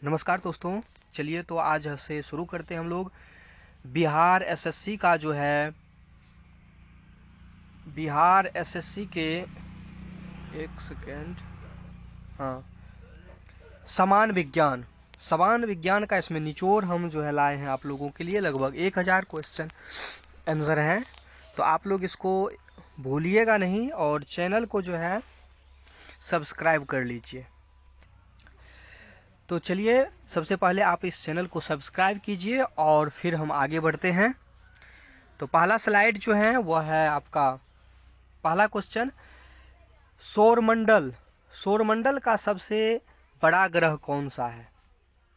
नमस्कार दोस्तों, चलिए तो आज से शुरू करते हैं हम लोग बिहार एसएससी का जो है बिहार एसएससी के एक सेकेंड हाँ समान विज्ञान का इसमें निचोड़ हम जो है लाए हैं आप लोगों के लिए। लगभग 1000 क्वेश्चन आंसर हैं, तो आप लोग इसको भूलिएगा नहीं और चैनल को जो है सब्सक्राइब कर लीजिए। तो चलिए सबसे पहले आप इस चैनल को सब्सक्राइब कीजिए और फिर हम आगे बढ़ते हैं। तो पहला स्लाइड जो है वह है आपका पहला क्वेश्चन, सौरमंडल का सबसे बड़ा ग्रह कौन सा है?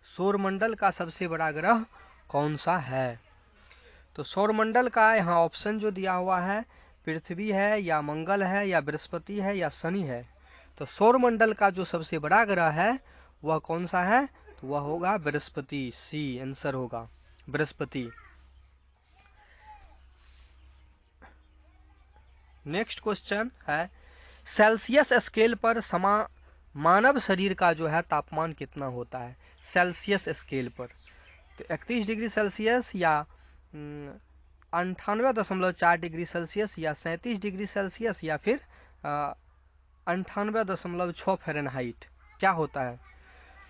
सौरमंडल का सबसे बड़ा ग्रह कौन सा है? तो सौरमंडल का यहाँ ऑप्शन जो दिया हुआ है, पृथ्वी है या मंगल है या बृहस्पति है या शनि है। तो सौरमंडल का जो सबसे बड़ा ग्रह है वह कौन सा है? तो वह होगा बृहस्पति। सी आंसर होगा बृहस्पति। नेक्स्ट क्वेश्चन है, सेल्सियस स्केल पर मानव शरीर का जो है तापमान कितना होता है? सेल्सियस स्केल पर तो 31 डिग्री सेल्सियस या 98.4 डिग्री सेल्सियस या 37 डिग्री सेल्सियस या फिर 98.6 फ़ारेनहाइट क्या होता है?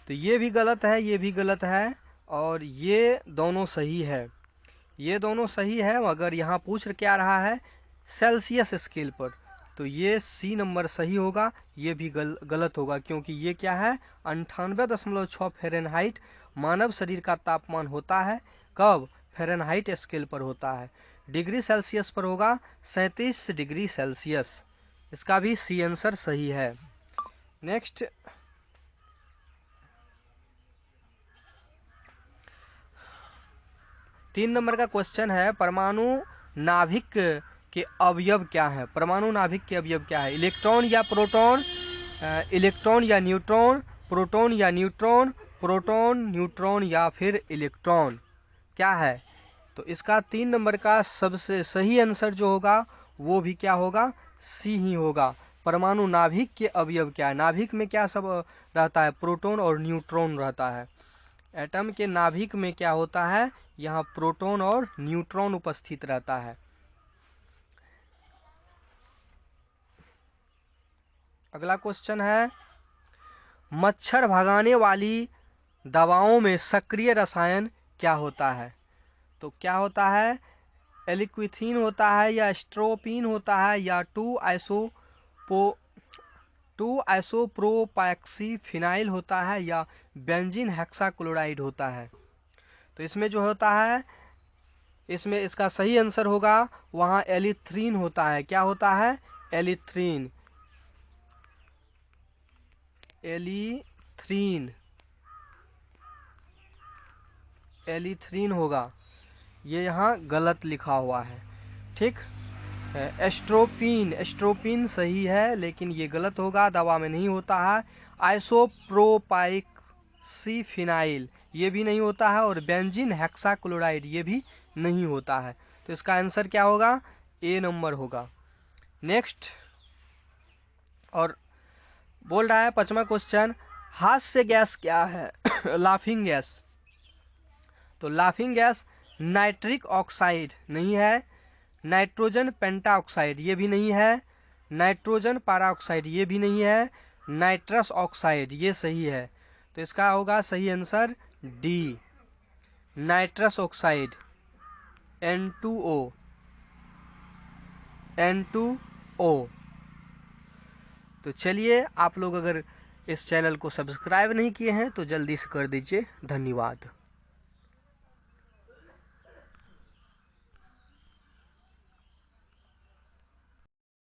तो ये भी गलत है, ये भी गलत है और ये दोनों सही है। ये दोनों सही है मगर यहाँ पूछ क्या रहा है? सेल्सियस स्केल पर, तो ये सी नंबर सही होगा। ये भी गलत होगा क्योंकि ये क्या है? 98.6 फ़ारेनहाइट मानव शरीर का तापमान होता है। कब? फ़ारेनहाइट स्केल पर होता है। डिग्री सेल्सियस पर होगा 37 डिग्री सेल्सियस। इसका भी सी आंसर सही है। नेक्स्ट 3 नंबर का क्वेश्चन है, परमाणु नाभिक के अवयव क्या है? परमाणु नाभिक के अवयव क्या है? इलेक्ट्रॉन या प्रोटॉन, इलेक्ट्रॉन या न्यूट्रॉन, प्रोटॉन या न्यूट्रॉन, प्रोटॉन न्यूट्रॉन या फिर इलेक्ट्रॉन क्या है? तो इसका 3 नंबर का सबसे सही आंसर जो होगा वो भी क्या होगा? सी ही होगा। परमाणु नाभिक के अवयव क्या है? नाभिक में क्या सब रहता है? प्रोटॉन और न्यूट्रॉन रहता है। एटम के नाभिक में क्या होता है? यहाँ प्रोटॉन और न्यूट्रॉन उपस्थित रहता है। अगला क्वेश्चन है, मच्छर भगाने वाली दवाओं में सक्रिय रसायन क्या होता है? तो क्या होता है? एलिक्विथिन होता है या स्ट्रोपिन होता है या 2-आइसोप्रोपाक्सीफिनाइल होता है या बेंजीन हेक्साक्लोराइड होता है? तो इसमें जो होता है, इसमें इसका सही आंसर होगा वहाँ एलिथ्रीन होता है। क्या होता है? एलिथ्रीन। एलिथ्रीन होगा। ये यहाँ गलत लिखा हुआ है। ठीक, एस्ट्रोपिन सही है लेकिन ये गलत होगा, दवा में नहीं होता है। आइसोप्रोपाक्सीफिनाइल ये भी नहीं होता है और बेंजीन हेक्साक्लोराइड ये भी नहीं होता है। तो इसका आंसर क्या होगा? ए नंबर होगा। नेक्स्ट, और बोल रहा है 5वां क्वेश्चन, हास्य गैस क्या है? Laughing gas. तो लाफिंग गैस नाइट्रिक ऑक्साइड नहीं है, नाइट्रोजन पेंटाऑक्साइड ये भी नहीं है, नाइट्रोजन पैराऑक्साइड ये भी नहीं है, नाइट्रस ऑक्साइड ये सही है। तो इसका होगा सही answer D, nitrous oxide N2O। तो चलिए, आप लोग अगर इस चैनल को सब्सक्राइब नहीं किए हैं तो जल्दी से कर दीजिए। धन्यवाद।